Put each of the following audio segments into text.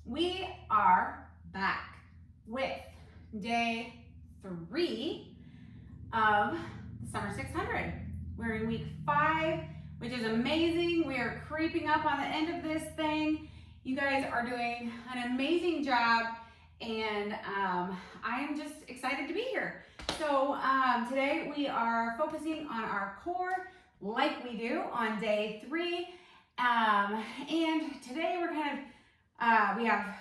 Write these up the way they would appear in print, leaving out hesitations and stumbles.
We are back with day 3 of the Summer 600. We're in week 5, which is amazing. We are creeping up on the end of this thing. You guys are doing an amazing job, and I am just excited to be here. So today we are focusing on our core like we do on day 3. And today we're we have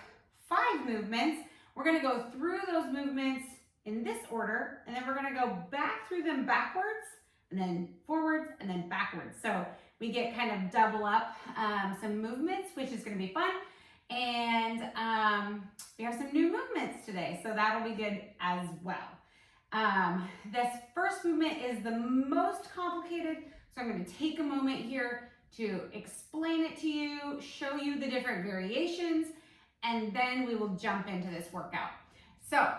5 movements. We're gonna go through those movements in this order, and then we're gonna go back through them backwards, and then forwards, and then backwards. So we get kind of double up some movements, which is gonna be fun. And we have some new movements today, so that'll be good as well. This first movement is the most complicated, so I'm gonna take a moment here to explain it to you, show you the different variations, and then we will jump into this workout. So,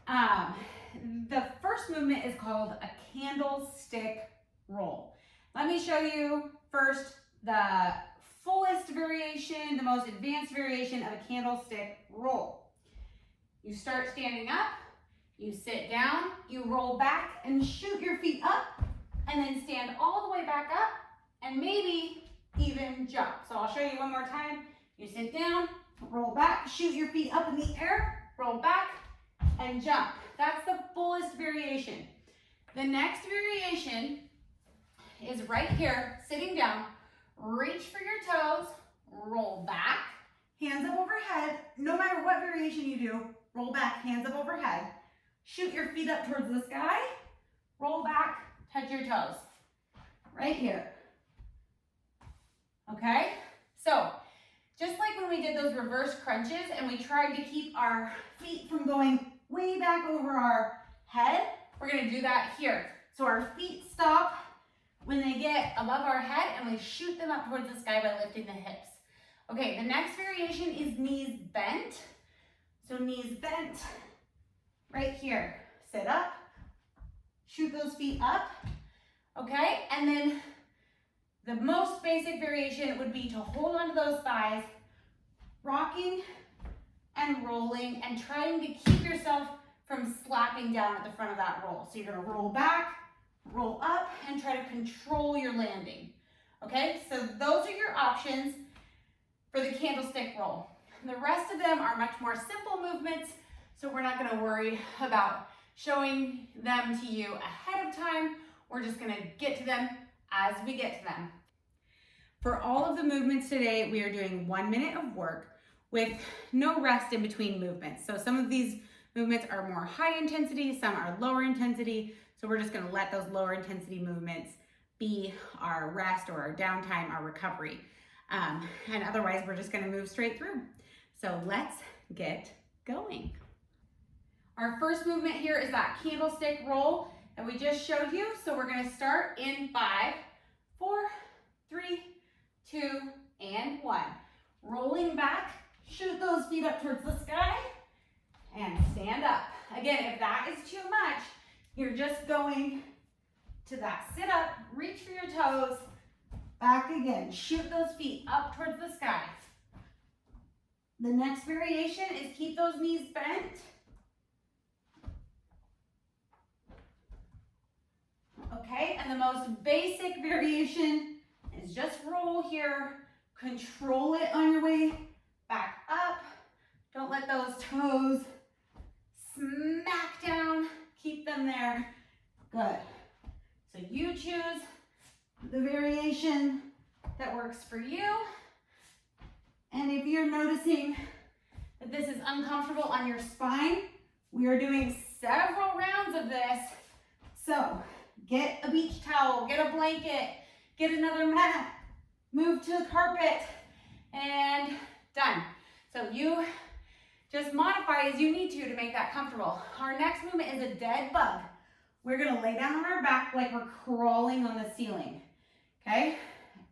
the first movement is called a candlestick roll. Let me show you first the fullest variation, the most advanced variation of a candlestick roll. You start standing up, you sit down, you roll back and shoot your feet up, and then stand all the way back up, and maybe even jump. So I'll show you one more time. You sit down, roll back, shoot your feet up in the air, roll back, and jump. That's the fullest variation. The next variation is right here, sitting down. Reach for your toes, roll back, hands up overhead. No matter what variation you do, roll back, hands up overhead. Shoot your feet up towards the sky, roll back, touch your toes. Right here. Okay? So, just like when we did those reverse crunches and we tried to keep our feet from going way back over our head, we're gonna do that here. So our feet stop when they get above our head and we shoot them up towards the sky by lifting the hips. Okay, the next variation is knees bent. So knees bent right here. Sit up, shoot those feet up, okay? And then the most basic variation would be to hold onto those thighs, rocking and rolling and trying to keep yourself from slapping down at the front of that roll. So you're gonna roll back, roll up, and try to control your landing. Okay, so those are your options for the candlestick roll. The rest of them are much more simple movements, so we're not gonna worry about showing them to you ahead of time. We're just gonna get to them as we get to them. For all of the movements today, we are doing 1 minute of work with no rest in between movements. So some of these movements are more high intensity, some are lower intensity. So we're just gonna let those lower intensity movements be our rest or our downtime, our recovery. And otherwise, we're just gonna move straight through. So let's get going. Our first movement here is that candlestick roll that we just showed you. So we're gonna start in 5, 4, 3, 2, and 1. Rolling back, shoot those feet up towards the sky, and stand up. Again, if that is too much, you're just going to that sit up, reach for your toes, back again, shoot those feet up towards the sky. The next variation is keep those knees bent. Okay, and the most basic variation is just roll here, control it on your way back up. Don't let those toes smack down, keep them there. Good. So you choose the variation that works for you. And if you're noticing that this is uncomfortable on your spine, we are doing several rounds of this. So get a beach towel, get a blanket, get another mat, move to the carpet, and done. So you just modify as you need to make that comfortable. Our next movement is a dead bug. We're gonna lay down on our back like we're crawling on the ceiling, okay?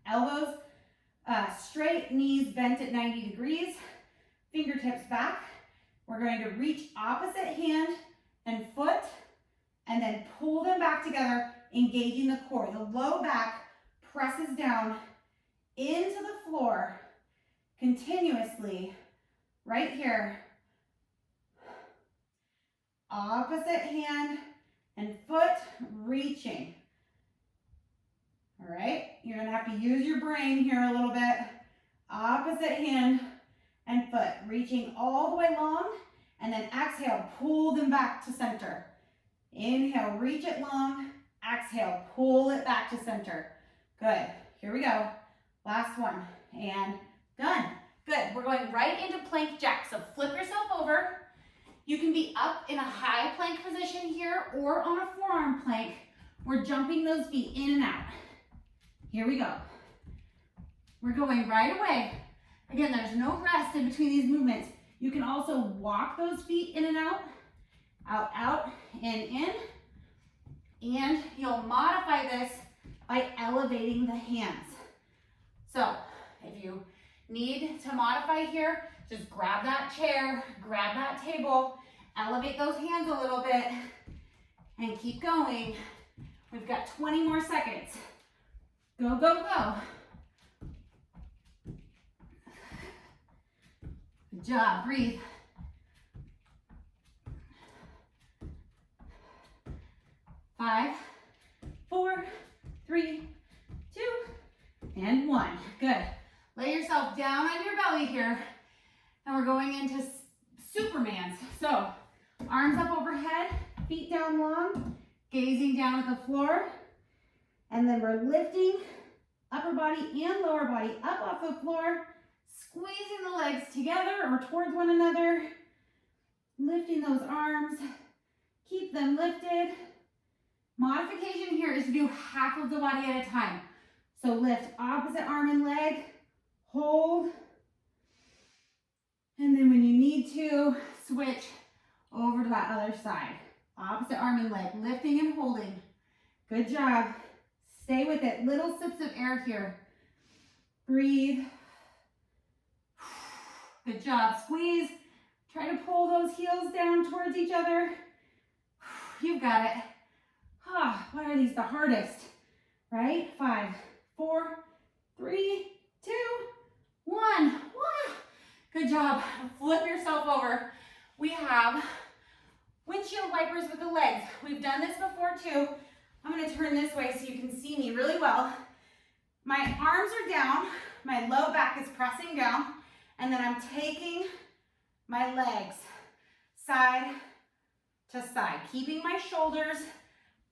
Elbows straight, knees bent at 90 degrees, fingertips back. We're going to reach opposite hand and foot, and then pull them back together, engaging the core. The low back presses down into the floor continuously right here. Opposite hand and foot reaching. All right, you're gonna have to use your brain here a little bit. Opposite hand and foot reaching all the way long, and then exhale, pull them back to center. Inhale, reach it long. Exhale, pull it back to center. Good, here we go. Last one, and done. Good, we're going right into plank jack. So flip yourself over. You can be up in a high plank position here or on a forearm plank. We're jumping those feet in and out. Here we go. We're going right away. Again, there's no rest in between these movements. You can also walk those feet in and out, out, in. And you'll modify this by elevating the hands. So if you need to modify here, just grab that chair, grab that table, elevate those hands a little bit, and keep going. We've got 20 more seconds. Go, go, go. Good job, breathe. 5, 4, 3, 2, and 1. Good. Lay yourself down on your belly here, and we're going into Supermans. So, arms up overhead, feet down long, gazing down at the floor, and then we're lifting upper body and lower body up off the floor, squeezing the legs together or towards one another, lifting those arms, keep them lifted. Modification here is to do half of the body at a time. So lift opposite arm and leg, hold, and then when you need to, switch over to that other side. Opposite arm and leg, lifting and holding. Good job. Stay with it. Little sips of air here. Breathe. Good job. Squeeze. Try to pull those heels down towards each other. You've got it. Why are these the hardest? Right? 5, 4, 3, 2, 1. Good job. Flip yourself over. We have windshield wipers with the legs. We've done this before too. I'm going to turn this way so you can see me really well. My arms are down. My low back is pressing down. And then I'm taking my legs side to side, keeping my shoulders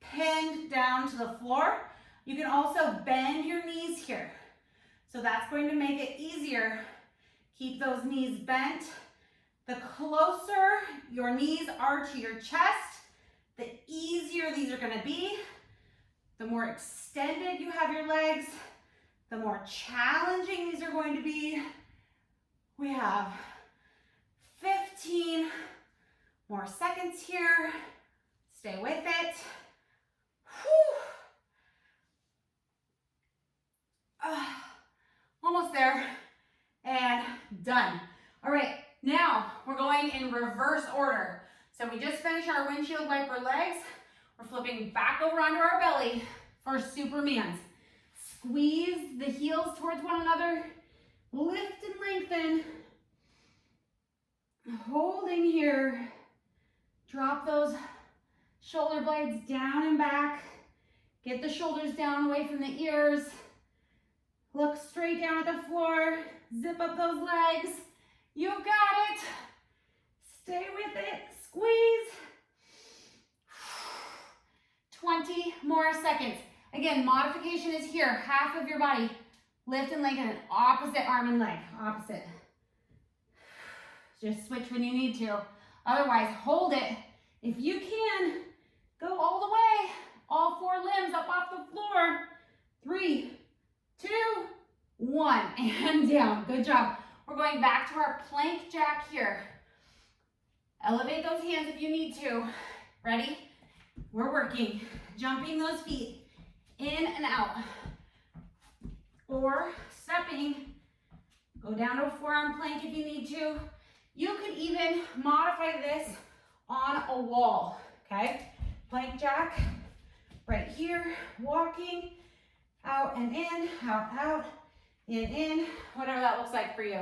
pinned down to the floor. You can also bend your knees here. So that's going to make it easier. Keep those knees bent. The closer your knees are to your chest, the easier these are going to be. The more extended you have your legs, the more challenging these are going to be. We have 15 more seconds here. Stay with it. Almost there, and done. All right, now we're going in reverse order. So we just finished our windshield wiper legs. We're flipping back over onto our belly for Supermans. Squeeze the heels towards one another, lift and lengthen. Holding here, drop those shoulder blades down and back. Get the shoulders down away from the ears. Look straight down at the floor. Zip up those legs. You got it. Stay with it. Squeeze. 20 more seconds. Again, modification is here. Half of your body. Lift and lengthen. Opposite arm and leg. Opposite. Just switch when you need to. Otherwise, hold it. If you can, go all the way. All 4 limbs up off the floor. 3, 2, 1, and down. Good job. We're going back to our plank jack here. Elevate those hands if you need to. Ready? We're working. Jumping those feet in and out. Or stepping. Go down to a forearm plank if you need to. You could even modify this on a wall, okay? Plank jack, right here, walking, out and in, out, in, whatever that looks like for you.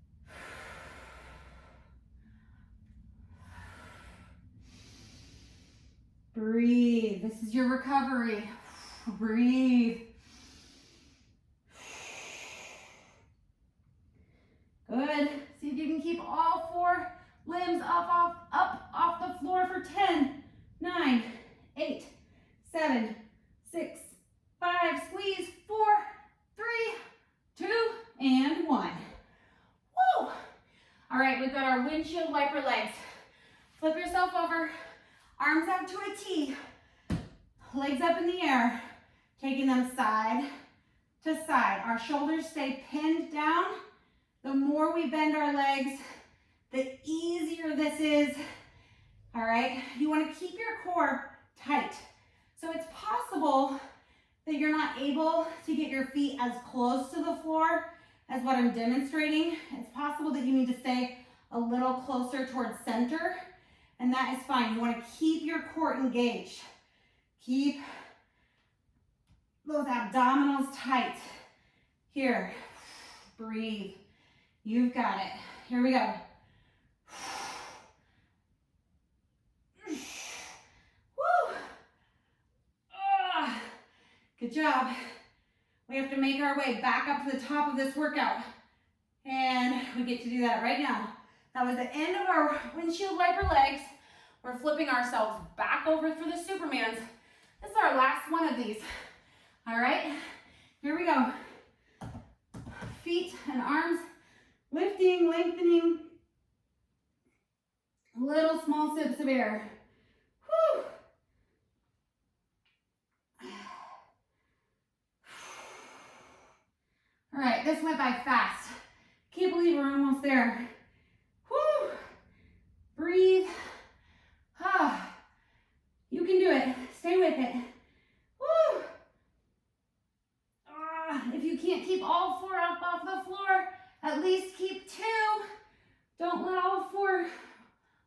Breathe. This is your recovery. Breathe. Good. See if you can keep all 4 limbs up off the floor for 10, 9, 8, 7, 6, 5. Squeeze. 4, 3, 2, and 1. Woo! All right, we've got our windshield wiper legs. Flip yourself over, arms out to a T, legs up in the air, taking them side to side. Our shoulders stay pinned down. The more we bend our legs, the easier this is. All right, you want to keep your core tight. So it's possible that you're not able to get your feet as close to the floor as what I'm demonstrating. It's possible that you need to stay a little closer towards center, and that is fine. You want to keep your core engaged. Keep those abdominals tight. Here, breathe. You've got it. Here we go. Woo! Good job. We have to make our way back up to the top of this workout. And we get to do that right now. That was the end of our windshield wiper legs. We're flipping ourselves back over for the Supermans. This is our last one of these. All right, here we go. Feet and arms lifting, lengthening. Little small sips of air. Whew. All right, this went by fast. Can't believe we're almost there. Whew. Breathe. You can do it. Stay with it. Woo. If you can't keep all 4 up off the floor, at least keep 2. Don't let all 4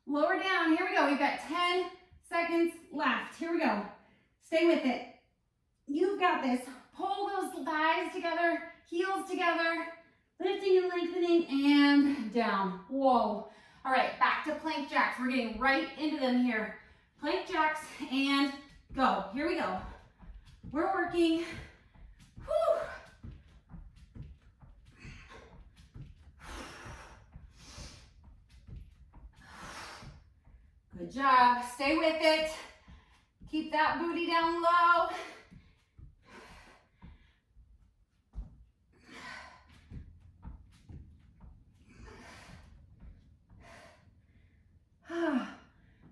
lower down. Here we go. We've got 10 seconds left. Here we go. Stay with it. You've got this. Pull those thighs together, heels together, lifting and lengthening, and down. Whoa. All right, back to plank jacks. We're getting right into them here. Plank jacks and go. Here we go. We're working. Whew. Good job. Stay with it. Keep that booty down low.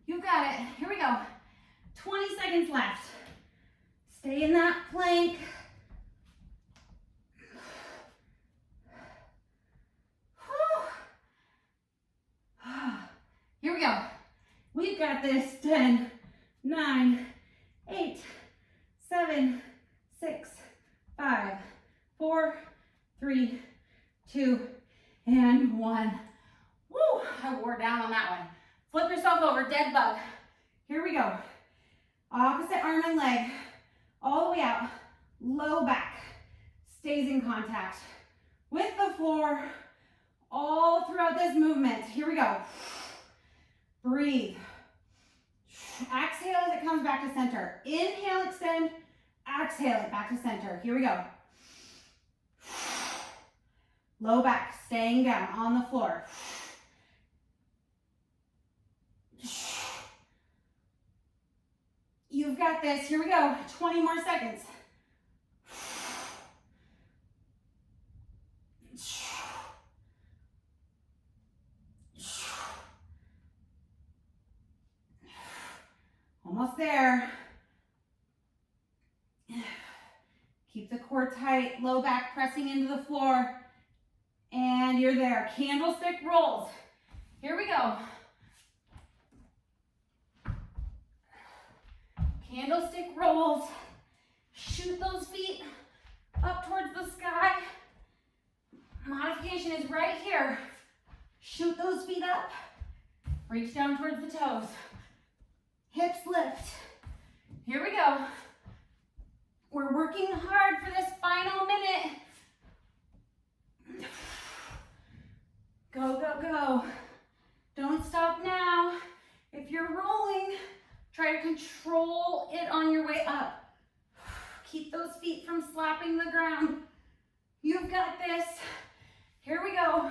You've got it. Here we go. 20 seconds left. Stay in that plank. Here we go. We've got this. 10, 9, 8, 7, 6, 5, 4, 3, 2, and 1. Woo! I wore down on that one. Flip yourself over, dead bug. Here we go. Opposite arm and leg, all the way out. Low back stays in contact with the floor all throughout this movement. Here we go. Breathe. Exhale as it comes back to center. Inhale, extend. Exhale it back to center. Here we go. Low back, staying down on the floor. You've got this. Here we go. 20 more seconds. Almost there. Keep the core tight, low back pressing into the floor. And you're there. Candlestick rolls. Here we go. Candlestick rolls. Shoot those feet up towards the sky. Modification is right here. Shoot those feet up. Reach down towards the toes. Hips lift. Here we go. We're working hard for this final minute. Go, go, go. Don't stop now. If you're rolling, try to control Pull it on your way up. Keep those feet from slapping the ground. You've got this. Here we go.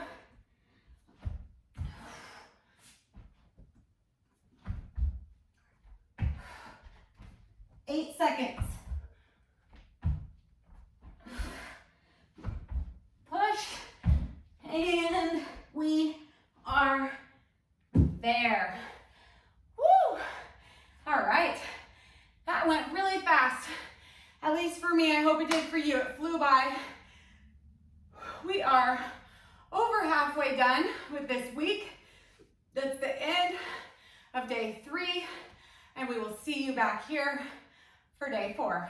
8 seconds. Push, and we are there. Woo! All right, that went really fast. At least for me, I hope it did for you. It flew by. We are over halfway done with this week. That's the end of day 3, and we will see you back here for day 4.